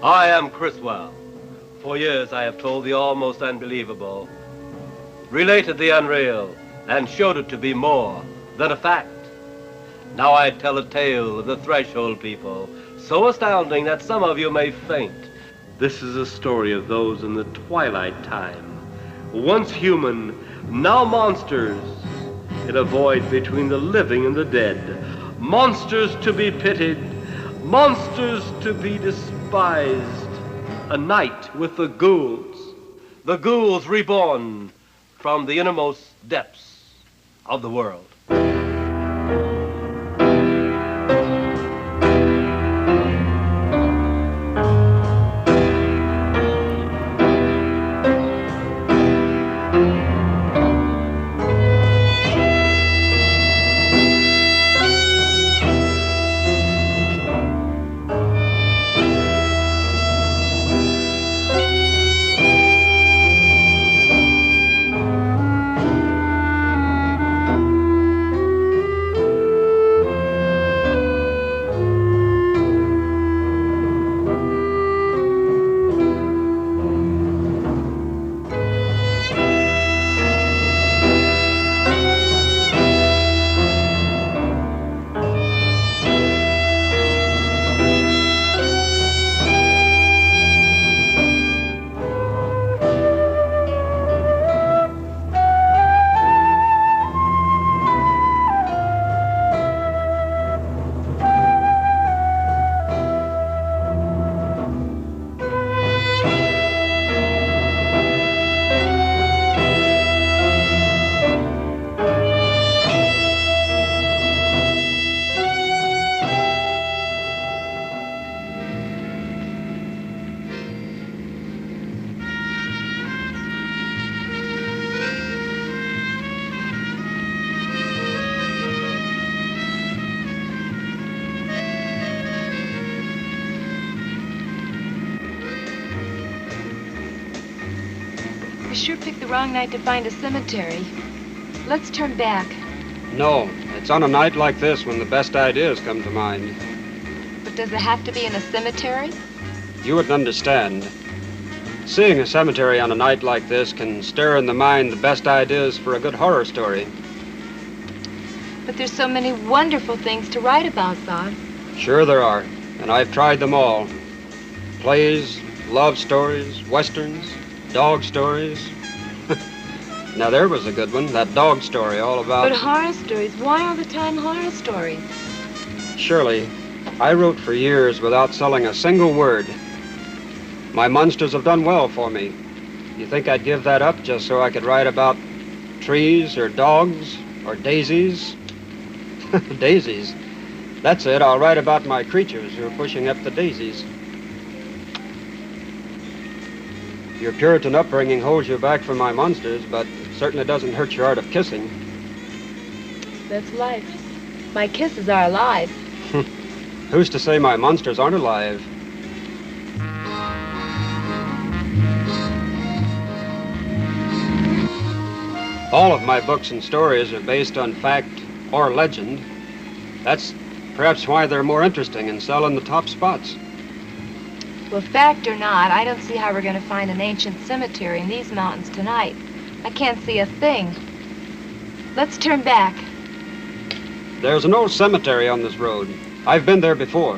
I am Criswell. For years I have told the almost unbelievable, related the unreal, and showed it to be more than a fact. Now I tell a tale of the threshold people, so astounding that some of you may faint. This is a story of those in the twilight time, once human, now monsters, in a void between the living and the dead. Monsters to be pitied, monsters to be despised. A night with the ghouls reborn from the innermost depths of the world. You sure picked the wrong night to find a cemetery. Let's turn back. No, it's on a night like this when the best ideas come to mind. But does it have to be in a cemetery? You wouldn't understand. Seeing a cemetery on a night like this can stir in the mind the best ideas for a good horror story. But there's so many wonderful things to write about, Bob. Sure there are, and I've tried them all. Plays, love stories, westerns, dog stories. Now there was a good one, that dog story all about... But horror stories, why all the time horror stories? Shirley, I wrote for years without selling a single word. My monsters have done well for me. You think I'd give that up just so I could write about trees or dogs or daisies? Daisies. That's it, I'll write about my creatures who are pushing up the daisies. Your Puritan upbringing holds you back from my monsters, but it certainly doesn't hurt your art of kissing. That's life. My kisses are alive. Who's to say my monsters aren't alive? All of my books and stories are based on fact or legend. That's perhaps why they're more interesting and sell in the top spots. Well, fact or not, I don't see how we're going to find an ancient cemetery in these mountains tonight. I can't see a thing. Let's turn back. There's an old cemetery on this road. I've been there before.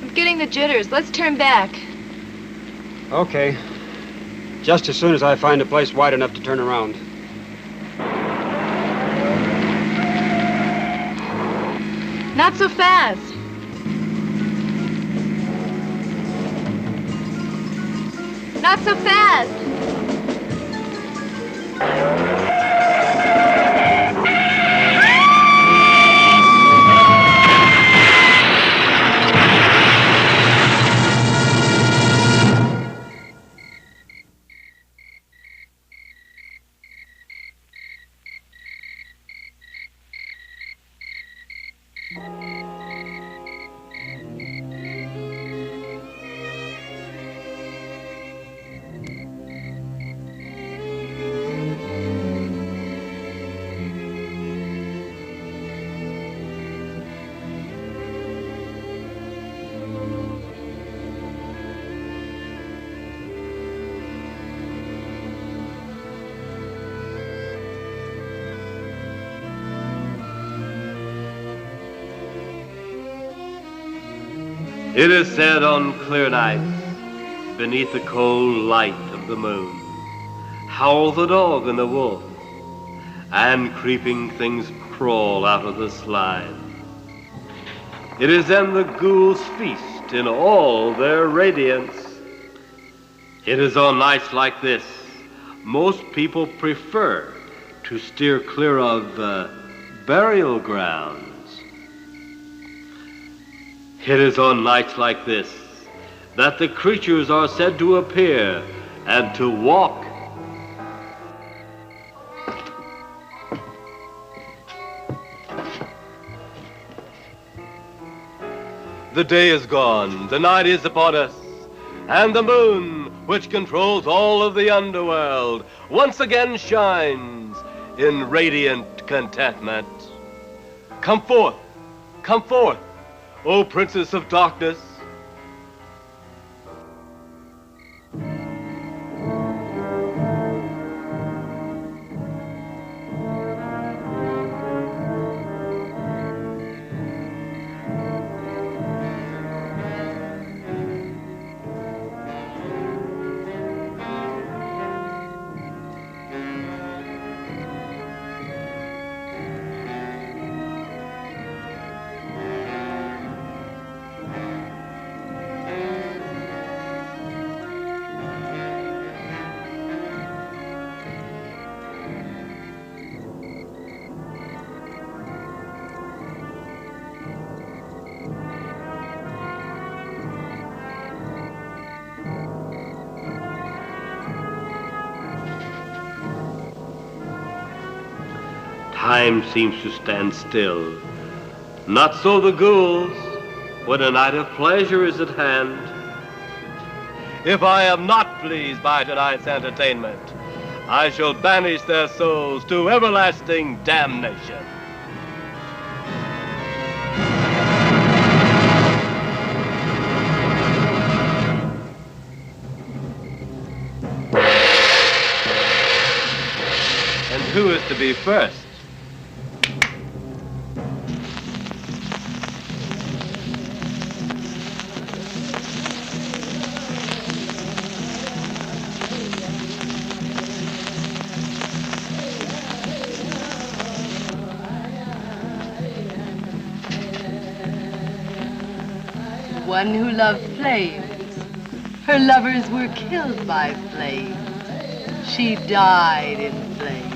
I'm getting the jitters. Let's turn back. Okay. Just as soon as I find a place wide enough to turn around. Not so fast. Not so fast. It is said on clear nights, beneath the cold light of the moon, howl the dog and the wolf, and creeping things crawl out of the slime. It is then the ghouls feast in all their radiance. It is on nights like this most people prefer to steer clear of burial grounds. It is on nights like this that the creatures are said to appear and to walk. The day is gone, the night is upon us, and the moon, which controls all of the underworld, once again shines in radiant contentment. Come forth, O Princess of Darkness. Time seems to stand still. Not so the ghouls, when a night of pleasure is at hand. If I am not pleased by tonight's entertainment, I shall banish their souls to everlasting damnation. And who is to be first? One who loved flames. Her lovers were killed by flames. She died in flames.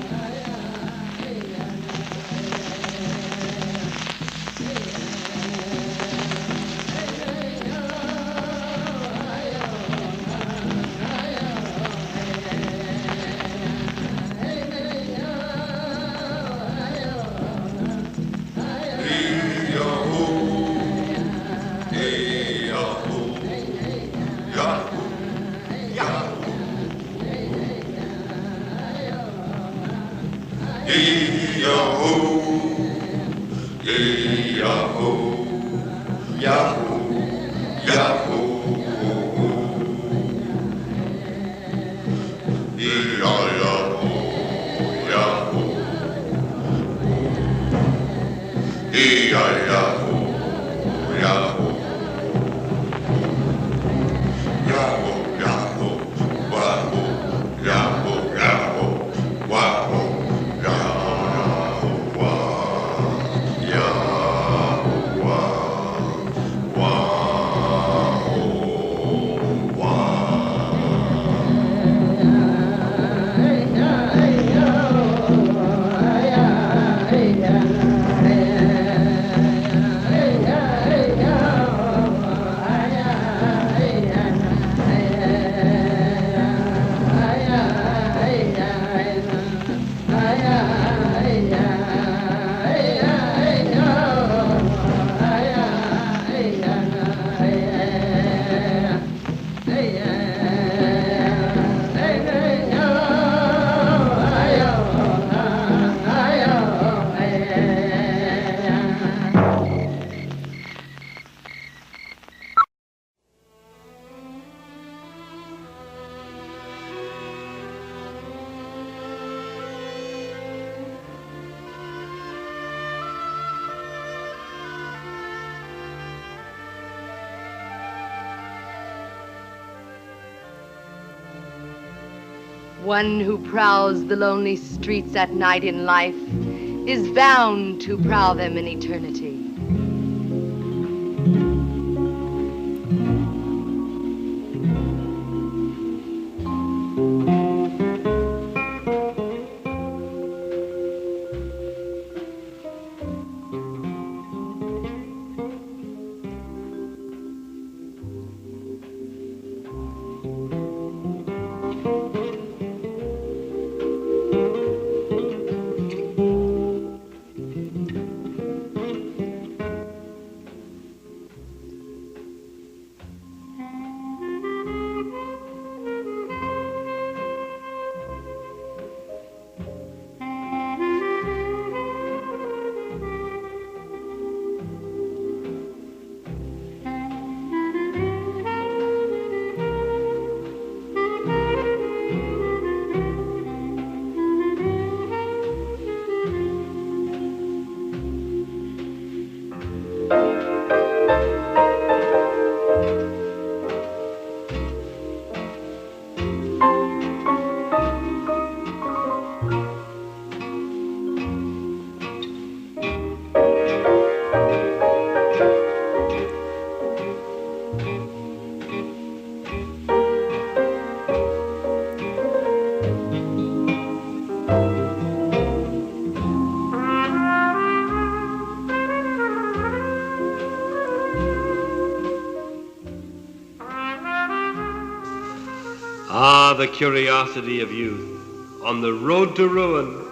One who prowls the lonely streets at night in life is bound to prowl them in eternity. Ah, the curiosity of youth. On the road to ruin,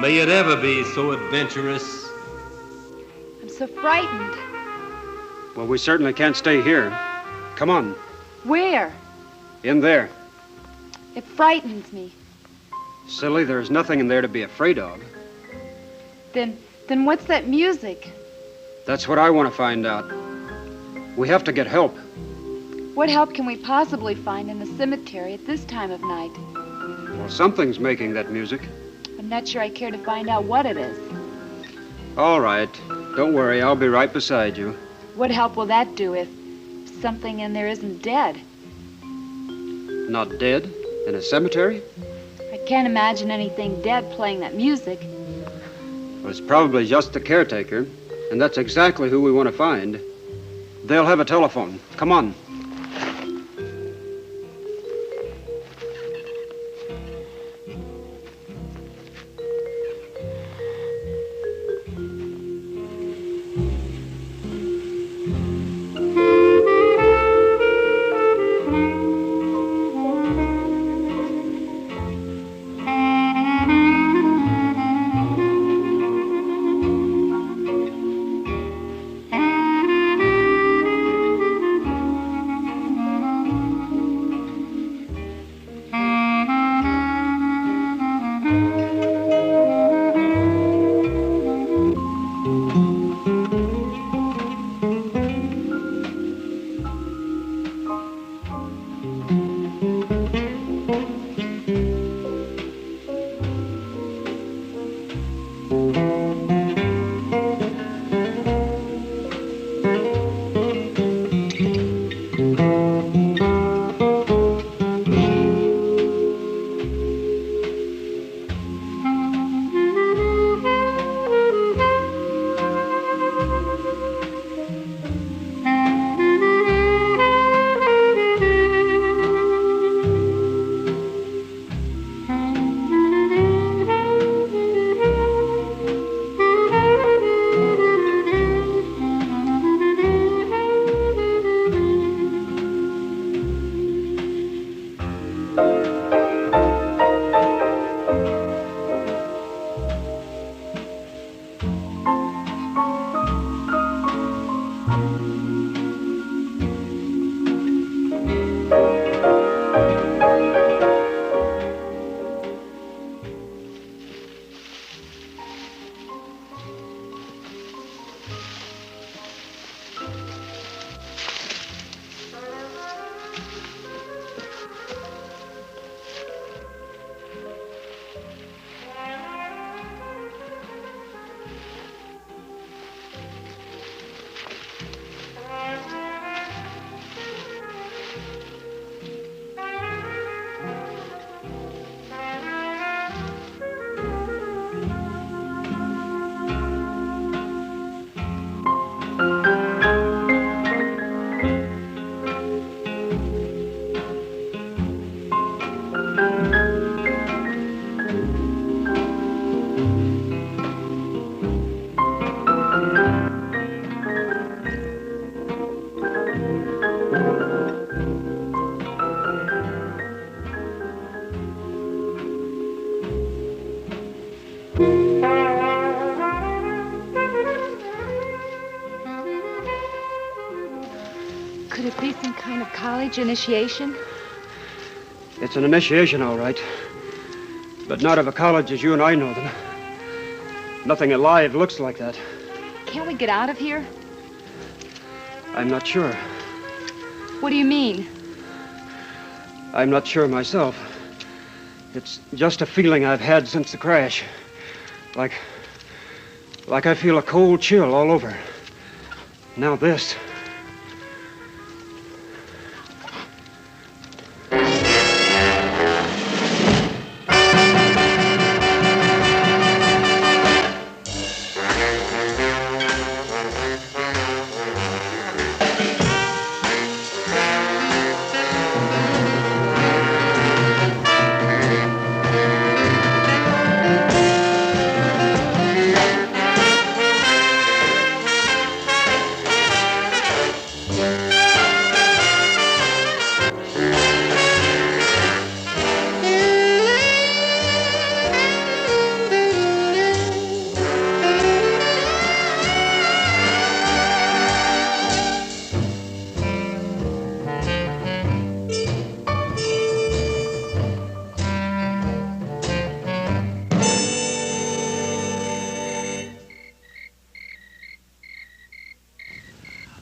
may it ever be so adventurous. I'm so frightened. Well, we certainly can't stay here. Come on, Where? in there. It frightens me. Silly, there's nothing in there to be afraid of. Then what's that music? That's what I want to find out. We have to get help. What help can we possibly find in the cemetery at this time of night? Well, something's making that music. I'm not sure I care to find out what it is. All right. Don't worry, I'll be right beside you. What help will that do if something in there isn't dead? Not dead? In a cemetery? I can't imagine anything dead playing that music. Well, it's probably just the caretaker, and that's exactly who we want to find. They'll have a telephone. Come on. Could it be some kind of college initiation? It's an initiation, all right. But not of a college as you and I know them. Nothing alive looks like that. Can't we get out of here? I'm not sure. What do you mean? I'm not sure myself. It's just a feeling I've had since the crash. Like I feel a cold chill all over. Now this.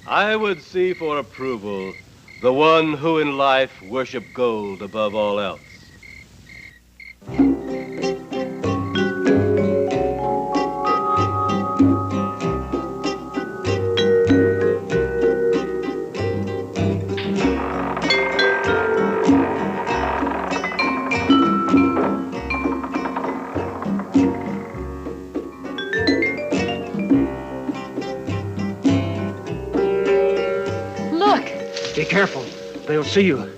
I would see for approval the one who in life worshiped gold above all else. Be careful. They'll see you.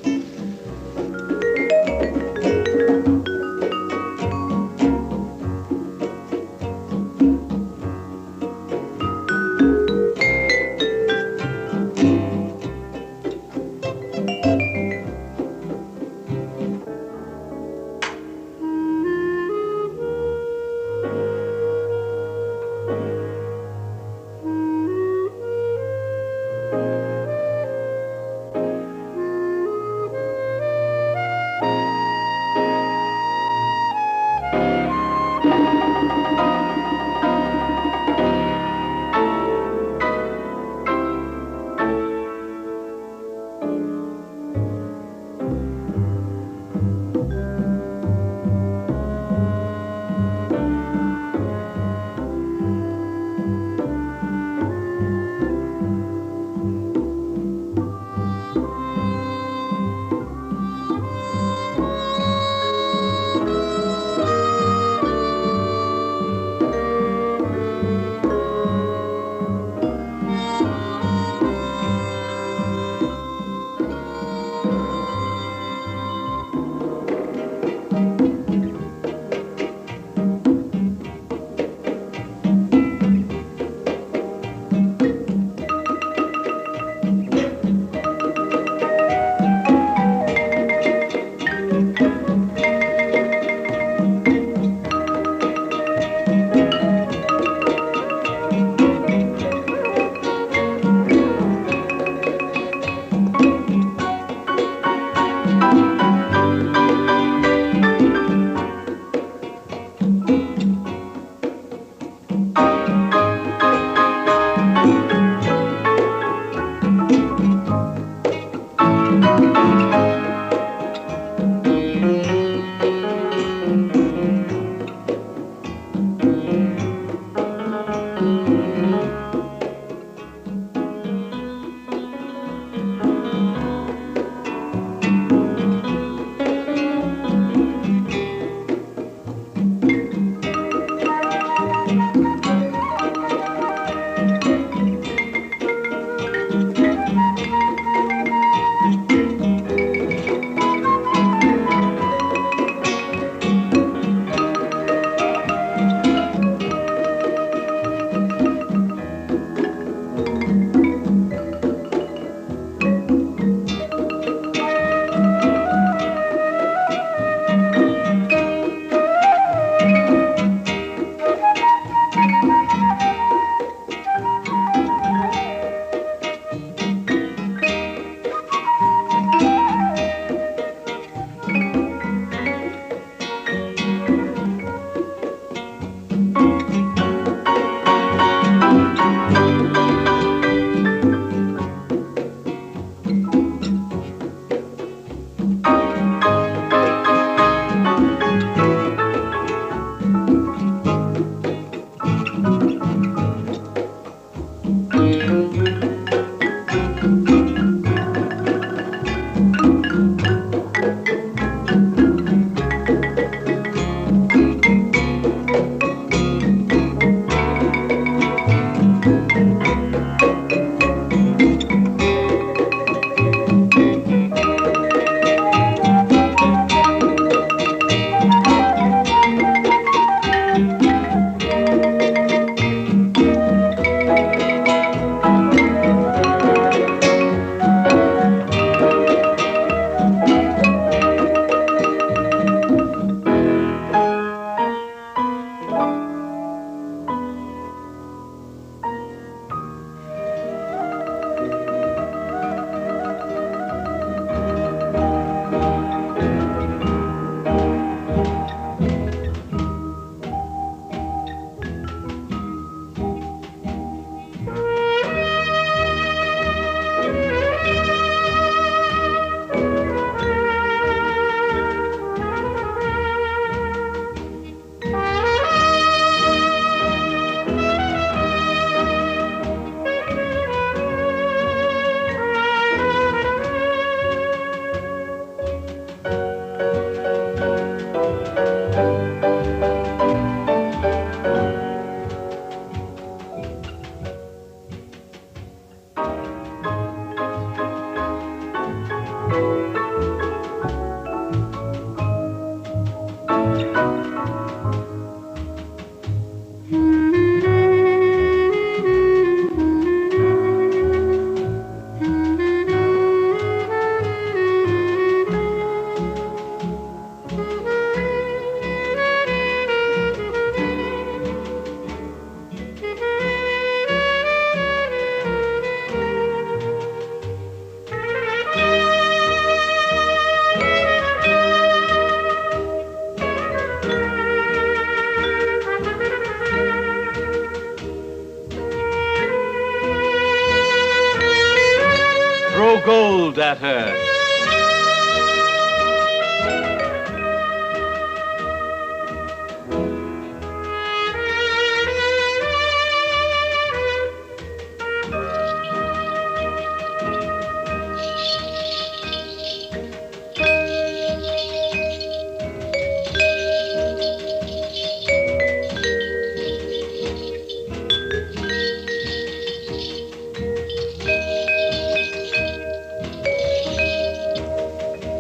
gold at her.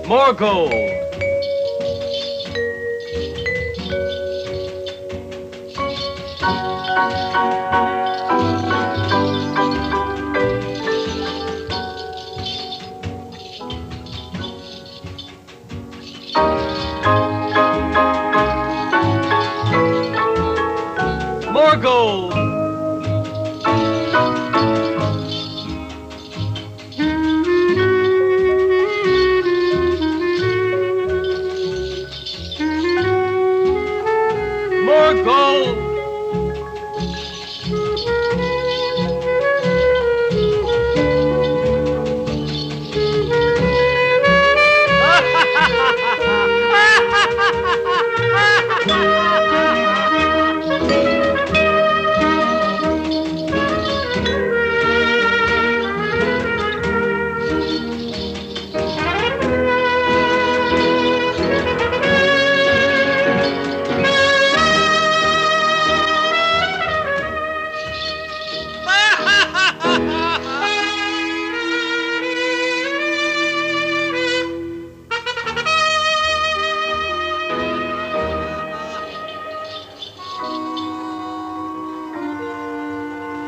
More gold. More gold. More gold.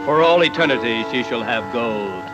For all eternity, she shall have gold.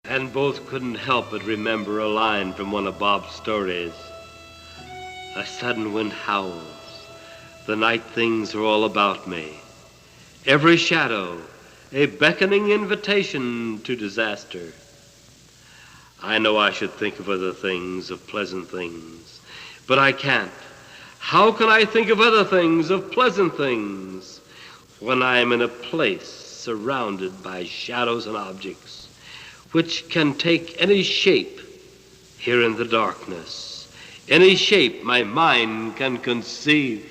And both couldn't help but remember a line from one of Bob's stories. A sudden wind howls. The night things are all about me. Every shadow, a beckoning invitation to disaster. I know I should think of other things, of pleasant things, but I can't. How can I think of other things, of pleasant things, when I'm in a place surrounded by shadows and objects which can take any shape here in the darkness, any shape my mind can conceive?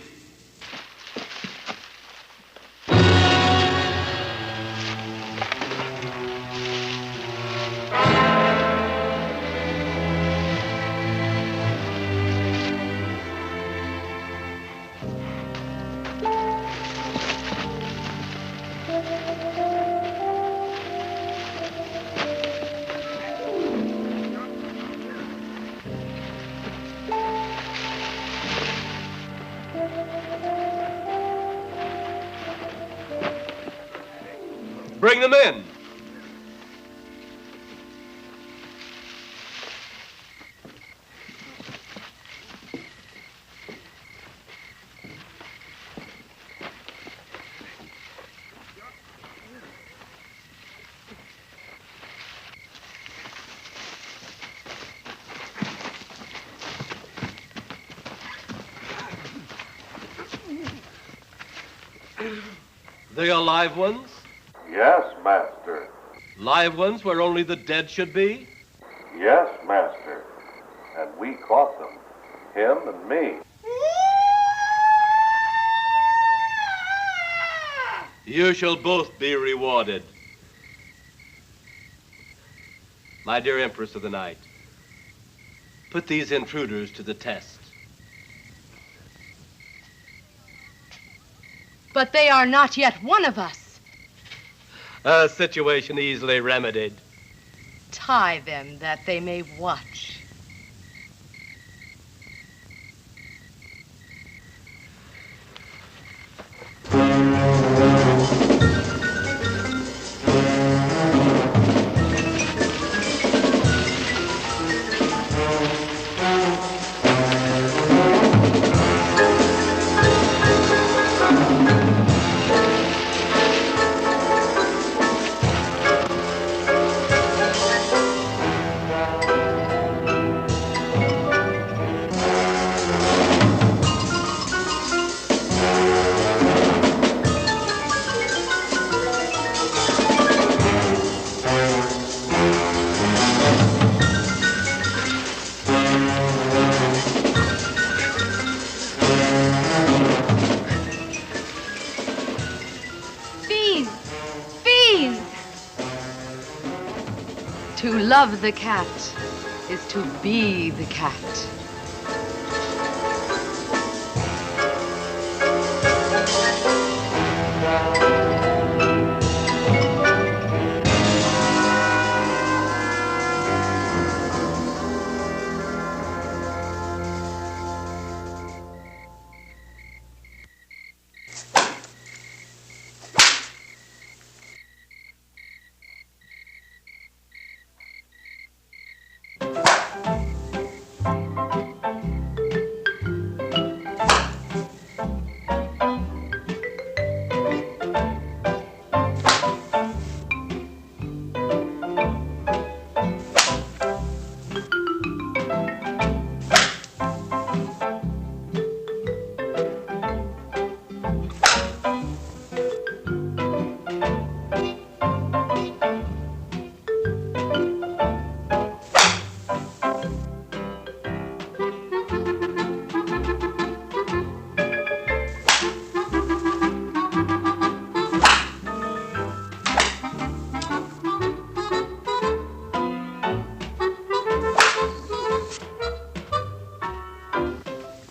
Bring them in. They are live ones? Yes, Master. Live ones where only the dead should be? Yes, Master. And we caught them. Him and me. You shall both be rewarded. My dear Empress of the Night, put these intruders to the test. But they are not yet one of us. A situation easily remedied. Tie them that they may watch. To love the cat is to be the cat.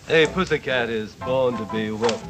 A pussycat is born to be whipped.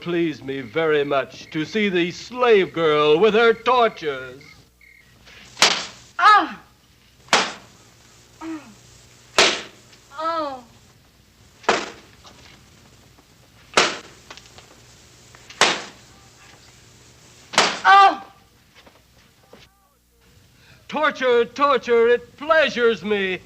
please me very much to see the slave girl with her tortures. Ah! Oh. Oh! Torture, torture, it pleasures me.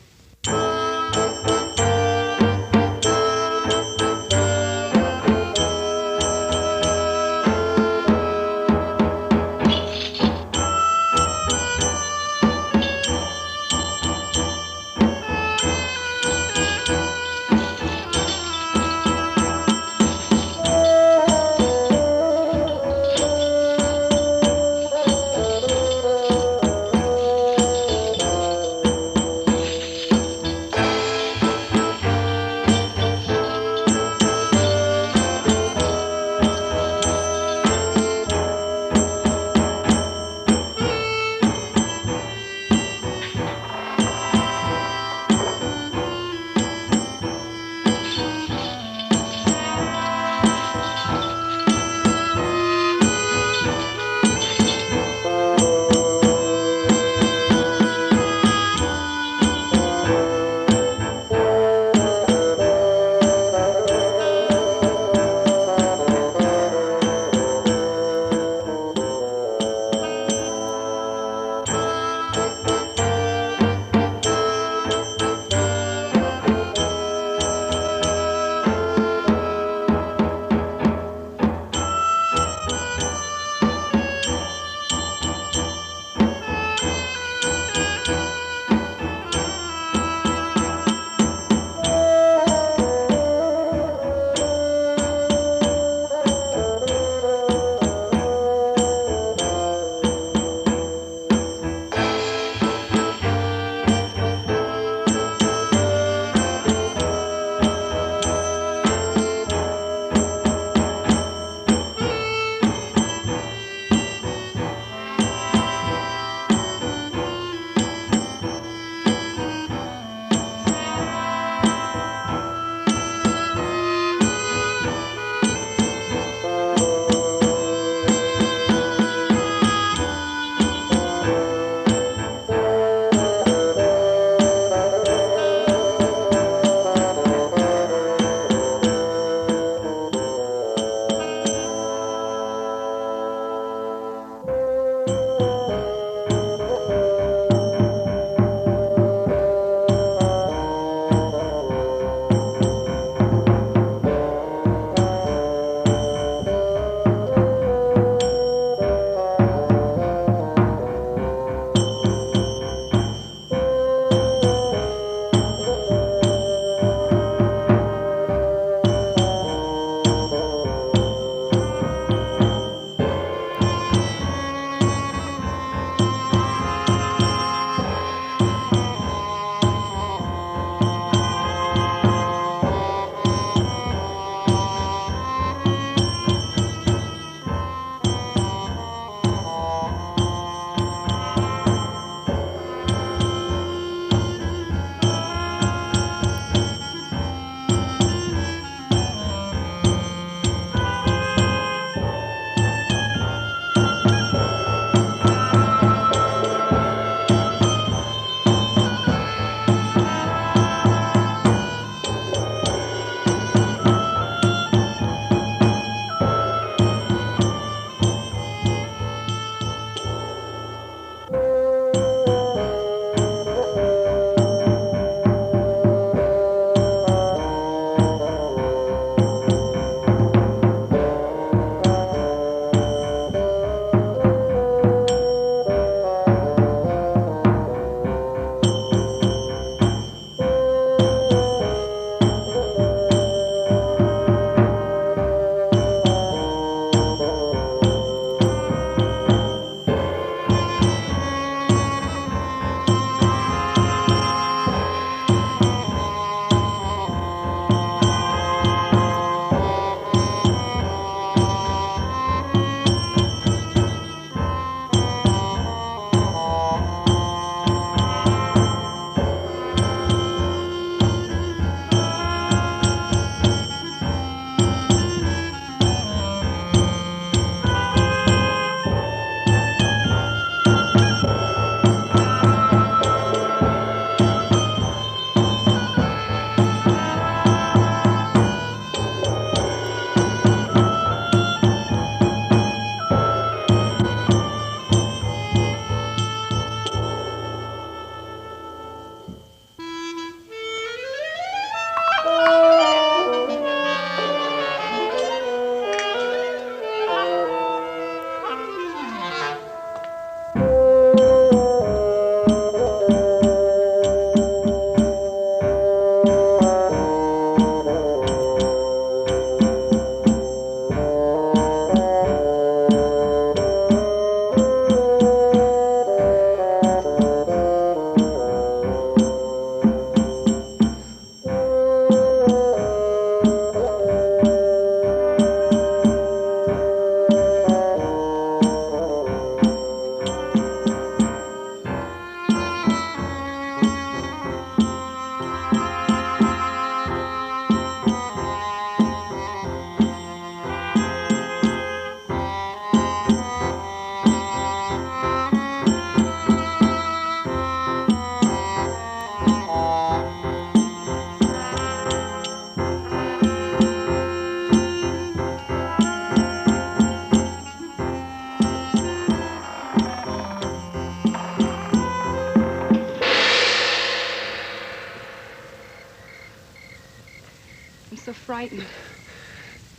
frightened.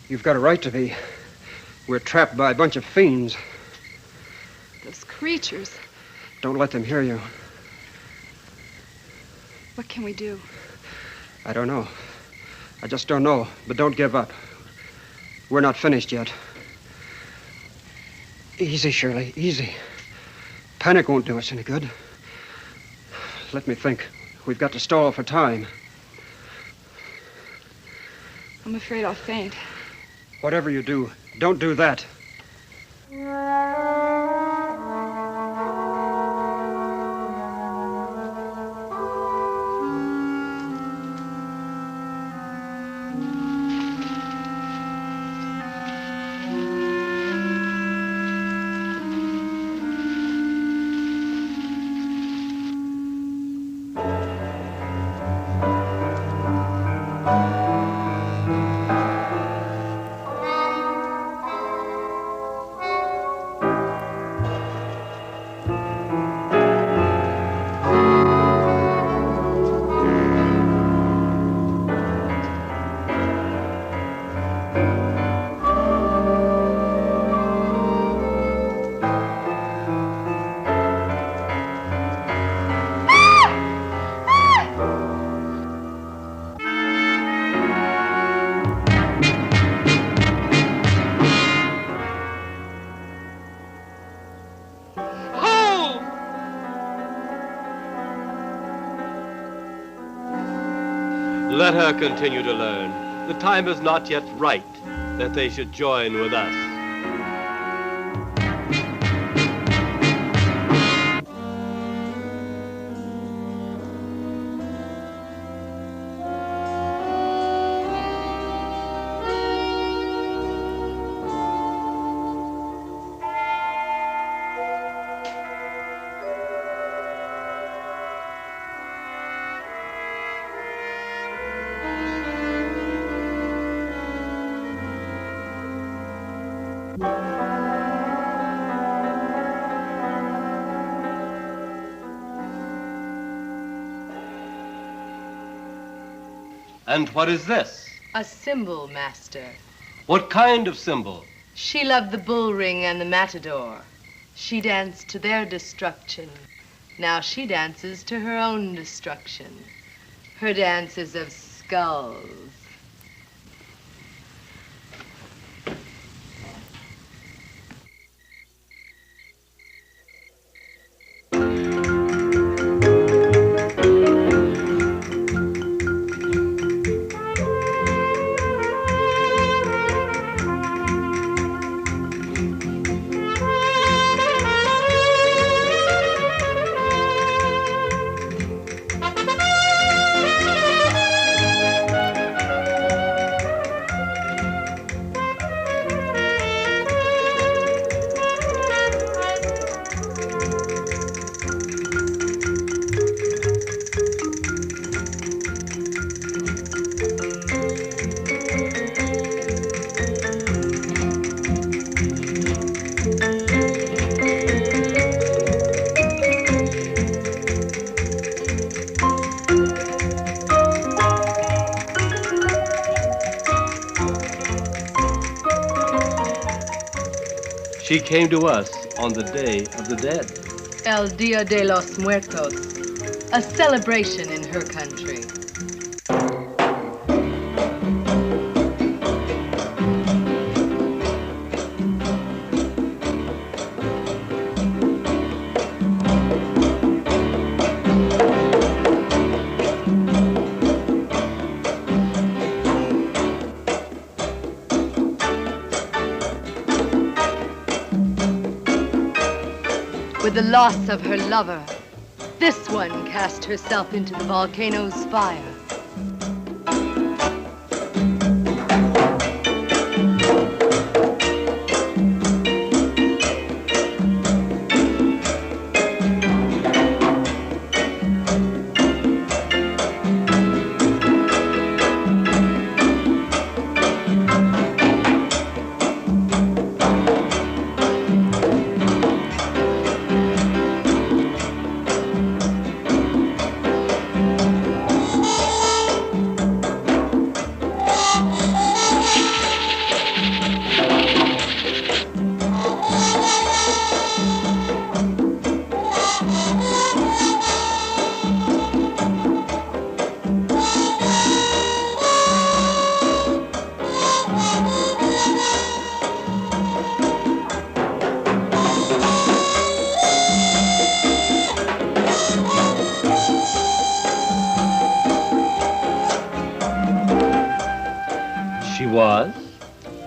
You've got a right to be. We're trapped by a bunch of fiends. Those creatures. Don't let them hear you. What can we do? I don't know. I just don't know. But don't give up. We're not finished yet. Easy, Shirley, easy. Panic won't do us any good. Let me think. We've got to stall for time. I'm afraid I'll faint. Whatever you do, don't do that. Let her continue to learn. The time is not yet right that they should join with us. And what is this? A symbol, Master. What kind of symbol? She loved the bull ring and the matador. She danced to their destruction. Now she dances to her own destruction. Her dance is of skulls. She came to us on the Day of the Dead. El Dia de los Muertos, a celebration in her country. With the loss of her lover, this one cast herself into the volcano's fire.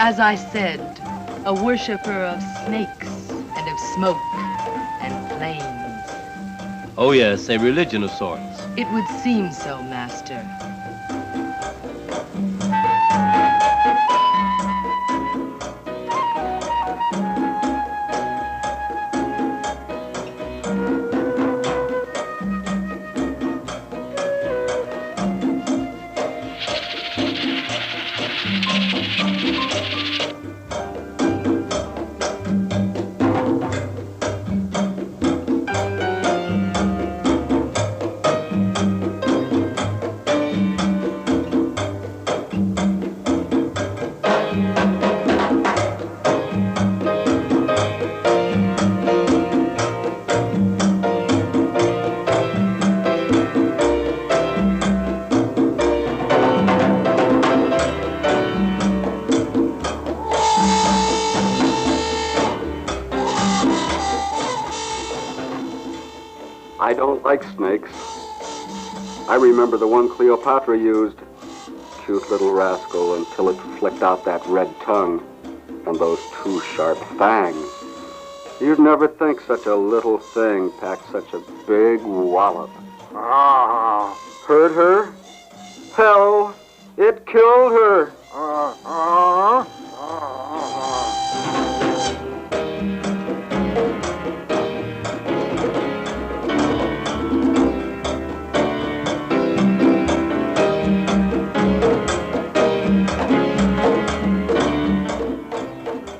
as I said, a worshiper of snakes and of smoke and flames. Oh, yes, a religion of sorts. It would seem so, Master. I don't like snakes. I remember the one Cleopatra used. Cute little rascal until it flicked out that red tongue and those two sharp fangs. You'd never think such a little thing packed such a big wallop. Hurt her? Hell, it killed her.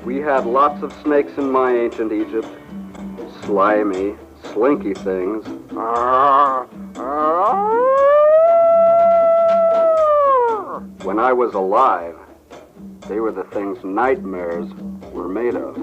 We had lots of snakes in my ancient Egypt. Slimy, slinky things. When I was alive, they were the things nightmares were made of.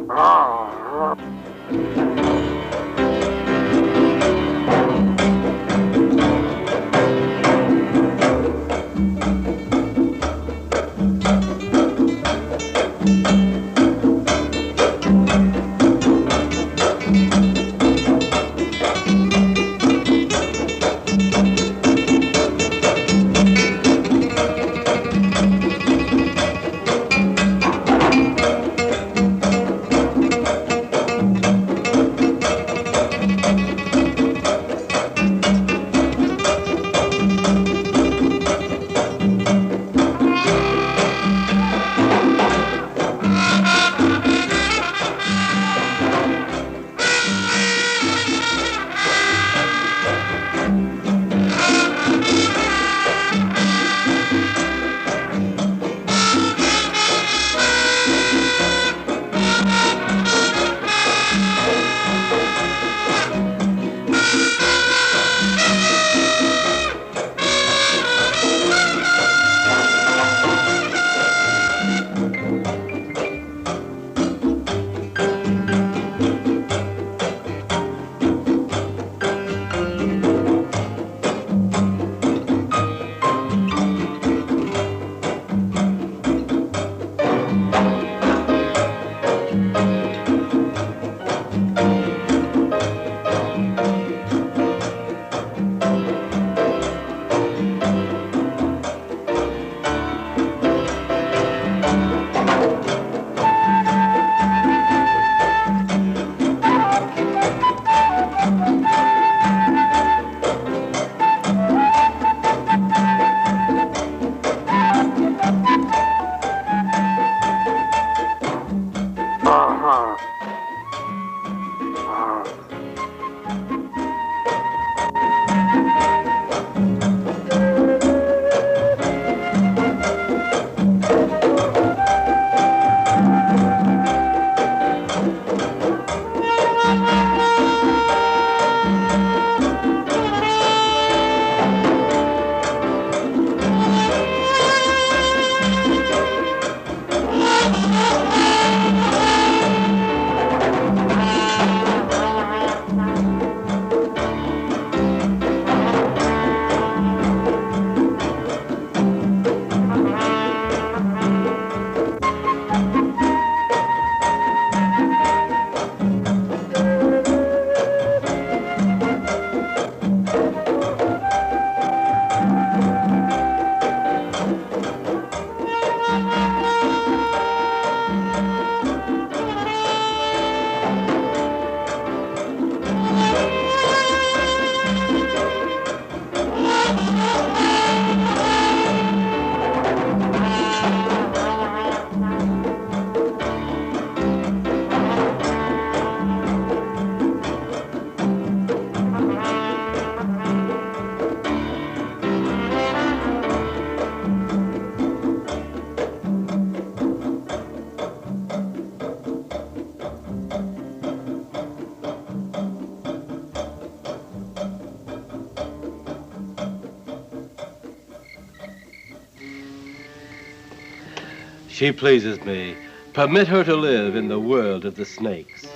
She pleases me. Permit her to live in the world of the snakes.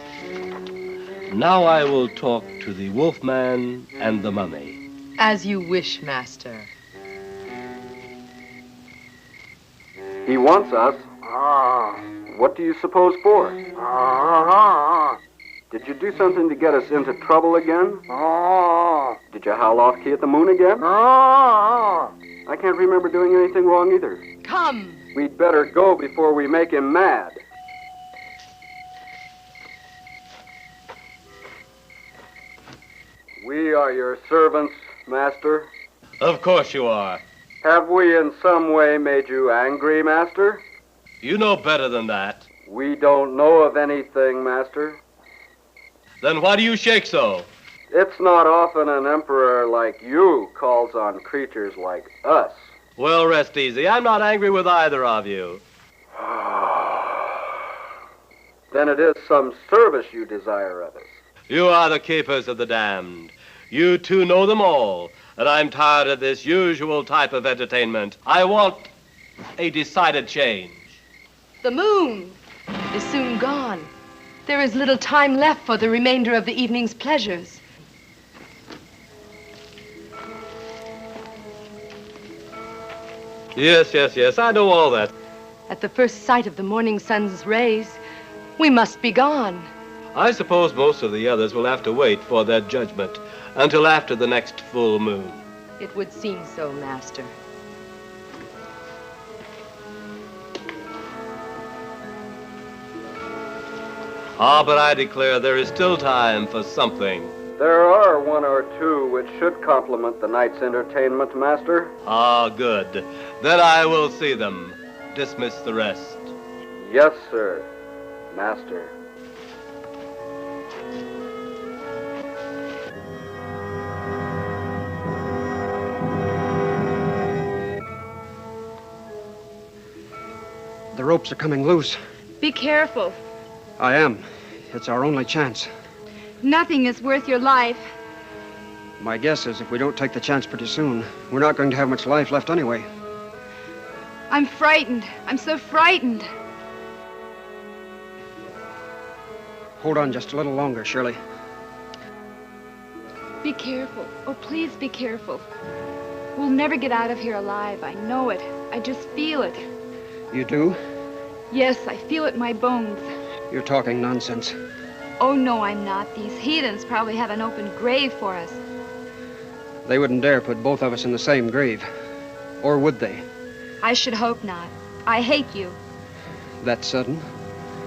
Now I will talk to the Wolfman and the Mummy. As you wish, Master. He wants us. What do you suppose for? Did you do something to get us into trouble again? Did you howl off key at the moon again? I can't remember doing anything wrong either. Come. We'd better go before we make him mad. We are your servants, Master. Of course you are. Have we in some way made you angry, Master? You know better than that. We don't know of anything, Master. Then why do you shake so? It's not often an emperor like you calls on creatures like us. Well, rest easy. I'm not angry with either of you. Then it is some service you desire of us. You are the keepers of the damned. You two know them all, and I'm tired of this usual type of entertainment. I want a decided change. The moon is soon gone. There is little time left for the remainder of the evening's pleasures. Yes, I know all that. At the first sight of the morning sun's rays, we must be gone. I suppose most of the others will have to wait for their judgment until after the next full moon. It would seem so, Master. But I declare there is still time for something. There are one or two which should complement the night's entertainment, Master. Good. Then I will see them. Dismiss the rest. Yes, sir, Master. The ropes are coming loose. Be careful. I am. It's our only chance. Nothing is worth your life. My guess is if we don't take the chance pretty soon, we're not going to have much life left anyway. I'm frightened. I'm so frightened. Hold on just a little longer, Shirley. Be careful. Oh, please be careful. We'll never get out of here alive. I know it. I just feel it. You do? Yes, I feel it in my bones. You're talking nonsense. Oh, no, I'm not. These heathens probably have an open grave for us. They wouldn't dare put both of us in the same grave. Or would they? I should hope not. I hate you. That sudden?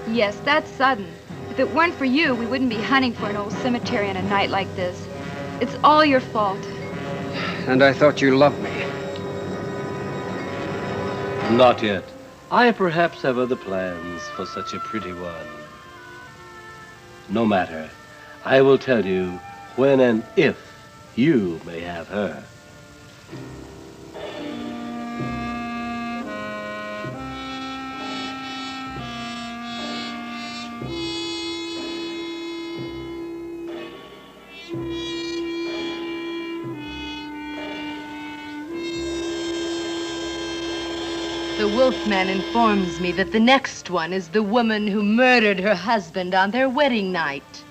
Yes, that's sudden. If it weren't for you, we wouldn't be hunting for an old cemetery on a night like this. It's all your fault. And I thought you loved me. Not yet. I perhaps have other plans for such a pretty one. No matter. I will tell you when and if you may have her. The Wolfman informs me that the next one is the woman who murdered her husband on their wedding night.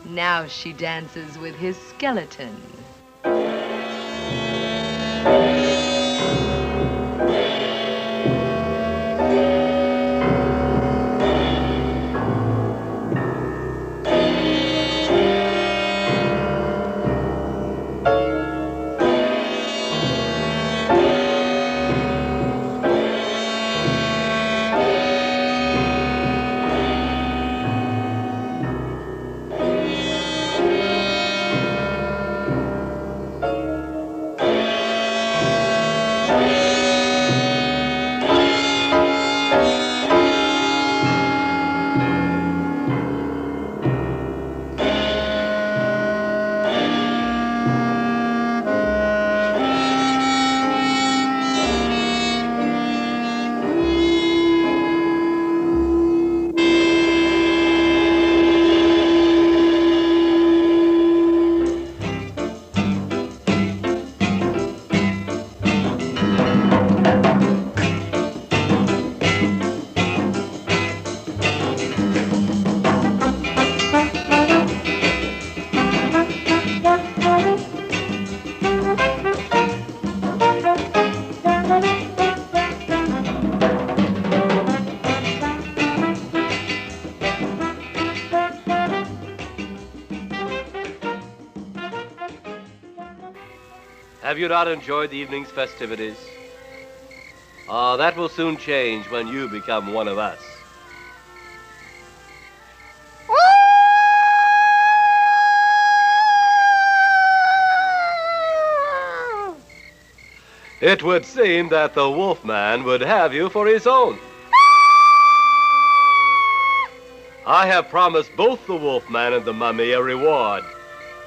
Now she dances with his skeleton. Have you not enjoyed the evening's festivities? Ah, that will soon change when you become one of us. It would seem that the Wolfman would have you for his own. I have promised both the Wolfman and the Mummy a reward.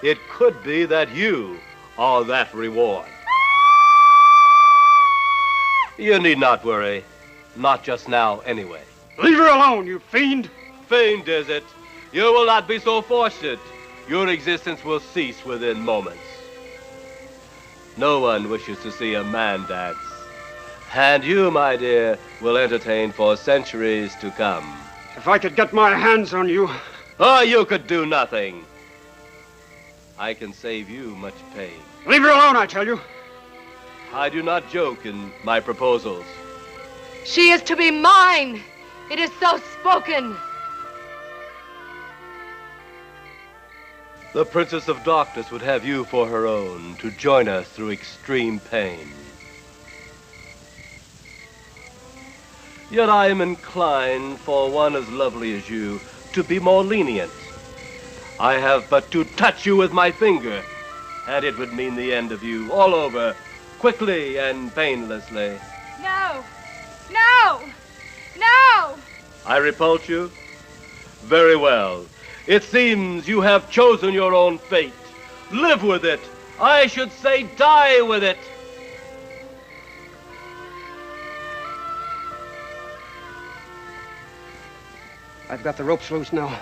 It could be that you are that reward. You need not worry. Not just now, anyway. Leave her alone, you fiend! Fiend, is it? You will not be so fortunate. Your existence will cease within moments. No one wishes to see a man dance. And you, my dear, will entertain for centuries to come. If I could get my hands on you... Oh, you could do nothing. I can save you much pain. Leave her alone, I tell you. I do not joke in my proposals. She is to be mine. It is so spoken. The Princess of Darkness would have you for her own, to join us through extreme pain. Yet I am inclined for one as lovely as you to be more lenient. I have but to touch you with my finger, and it would mean the end of you, all over, quickly and painlessly. No! No! No! I repulse you? Very well. It seems you have chosen your own fate. Live with it. I should say die with it. I've got the ropes loose now.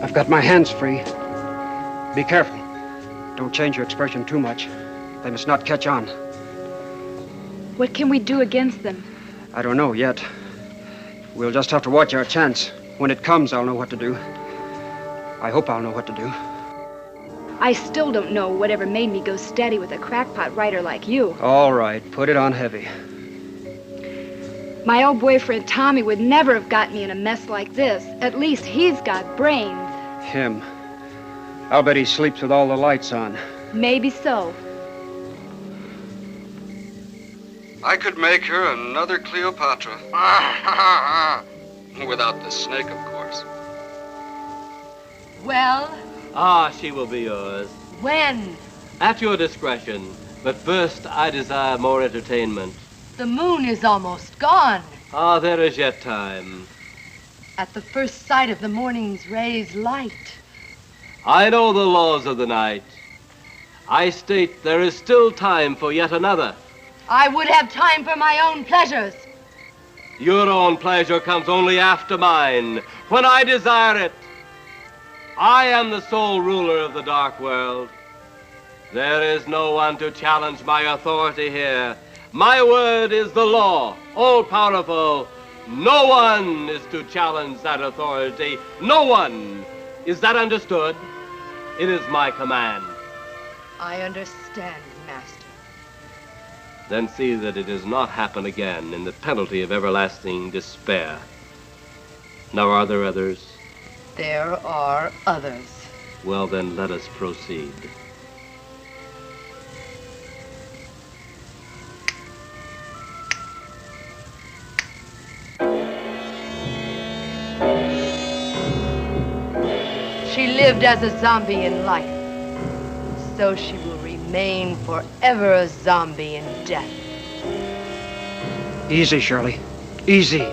I've got my hands free. Be careful. Don't change your expression too much. They must not catch on. What can we do against them? I don't know yet. We'll just have to watch our chance. When it comes, I'll know what to do. I hope I'll know what to do. I still don't know whatever made me go steady with a crackpot writer like you. All right, put it on heavy. My old boyfriend Tommy would never have got me in a mess like this. At least he's got brains. Him. I'll bet he sleeps with all the lights on. Maybe so. I could make her another Cleopatra. Without the snake, of course. Well, Ah, she will be yours. when? At your discretion. But first, I desire more entertainment. The moon is almost gone. Ah, there is yet time. At the first sight of the morning's rays light. I know the laws of the night. I state there is still time for yet another. I would have time for my own pleasures. Your own pleasure comes only after mine, when I desire it. I am the sole ruler of the dark world. There is no one to challenge my authority here. My word is the law, all-powerful. No one is to challenge that authority. No one. Is that understood? It is my command. I understand, Master. Then see that it does not happen again in the penalty of everlasting despair. Now, are there others? There are others. Well, then, let us proceed. She lived as a zombie in life. So she will remain forever a zombie in death. Easy, Shirley. Easy.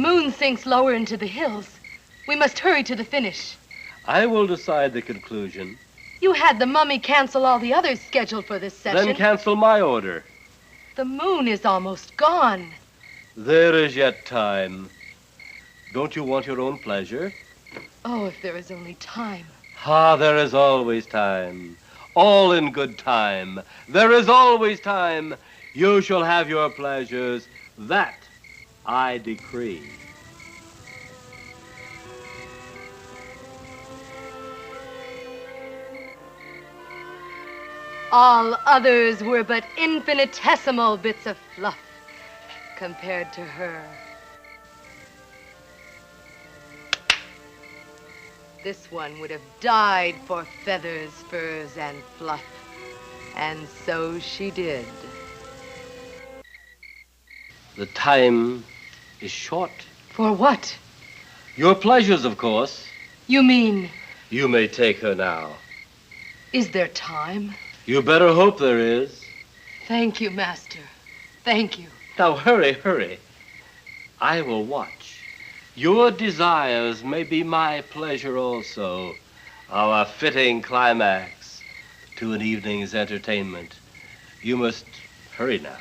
moon sinks lower into the hills. We must hurry to the finish. I will decide the conclusion. You had the mummy cancel all the others scheduled for this session. Then cancel my order. The moon is almost gone. There is yet time. Don't you want your own pleasure? Oh, if there is only time. Ah, there is always time. All in good time. There is always time. You shall have your pleasures. That I decree. All others were but infinitesimal bits of fluff compared to her. This one would have died for feathers, furs, and fluff. And so she did. The time is short. For what? Your pleasures, of course. You mean, You may take her now. is there time? You better hope there is. Thank you, Master. Thank you. Now, hurry, hurry. I will watch. Your desires may be my pleasure also. Our fitting climax to an evening's entertainment. You must hurry now.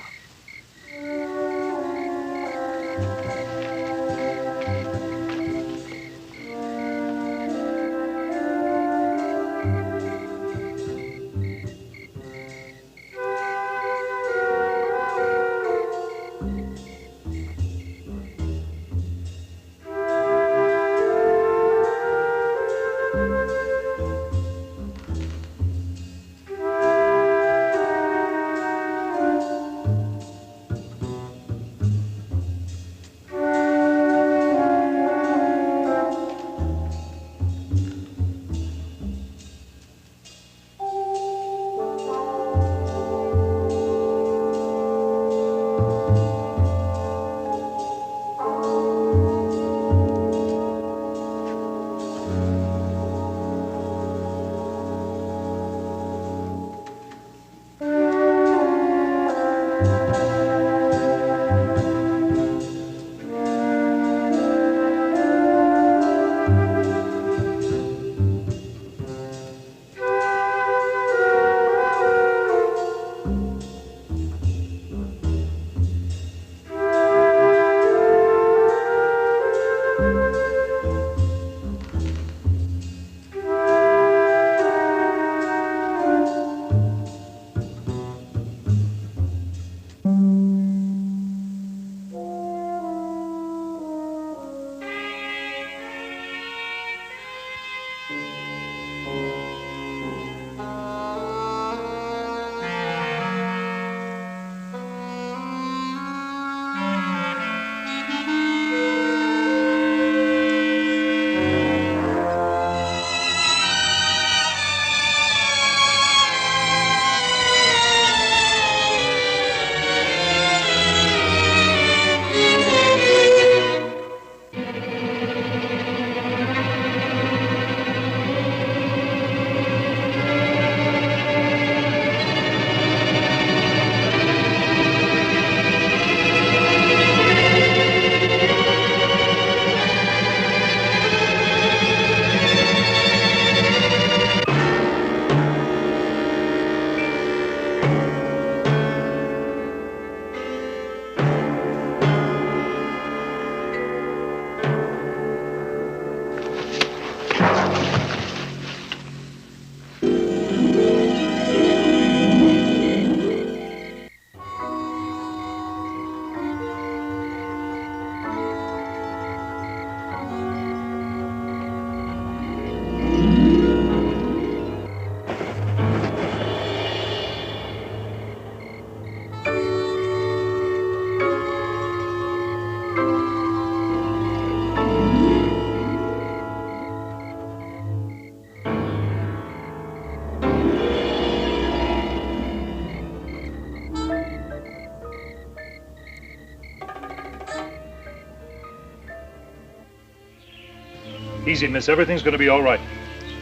Easy, miss. Everything's going to be all right.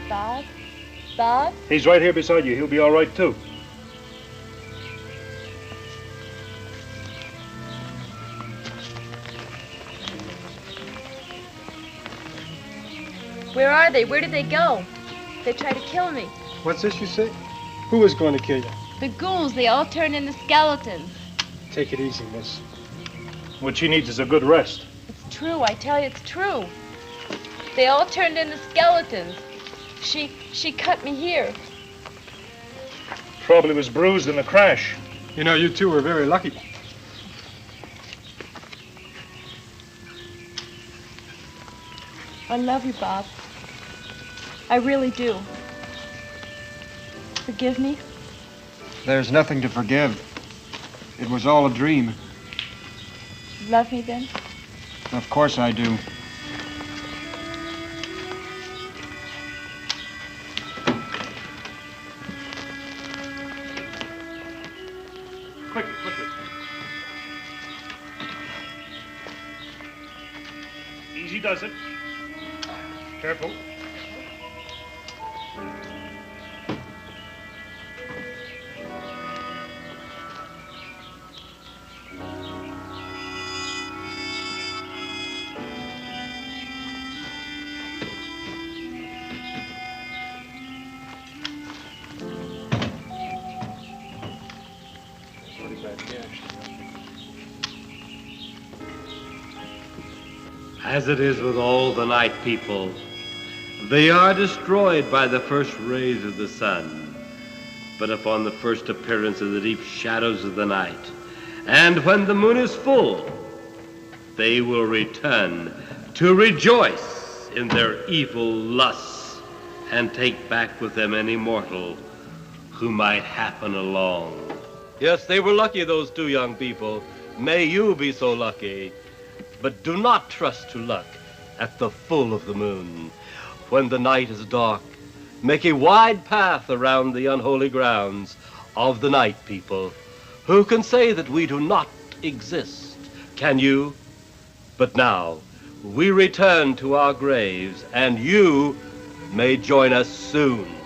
Bob? Bob? He's right here beside you. He'll be all right, too. Where are they? Where did they go? They tried to kill me. What's this you say? Who is going to kill you? The ghouls, they all turned into skeletons. Take it easy, miss. What she needs is a good rest. It's true, I tell you, it's true. They all turned into skeletons. She cut me here. Probably was bruised in the crash. You know, you two were very lucky. I love you, Bob. I really do. Forgive me? There's nothing to forgive. It was all a dream. You love me then? Of course I do. Quickly, quickly. Easy does it. Careful. As it is with all the night people, they are destroyed by the first rays of the sun. But upon the first appearance of the deep shadows of the night, and when the moon is full, they will return to rejoice in their evil lusts and take back with them any mortal who might happen along. Yes, they were lucky, those two young people. May you be so lucky. But do not trust to luck at the full of the moon. When the night is dark, make a wide path around the unholy grounds of the night people. Who can say that we do not exist? Can you? But now, we return to our graves, and you may join us soon.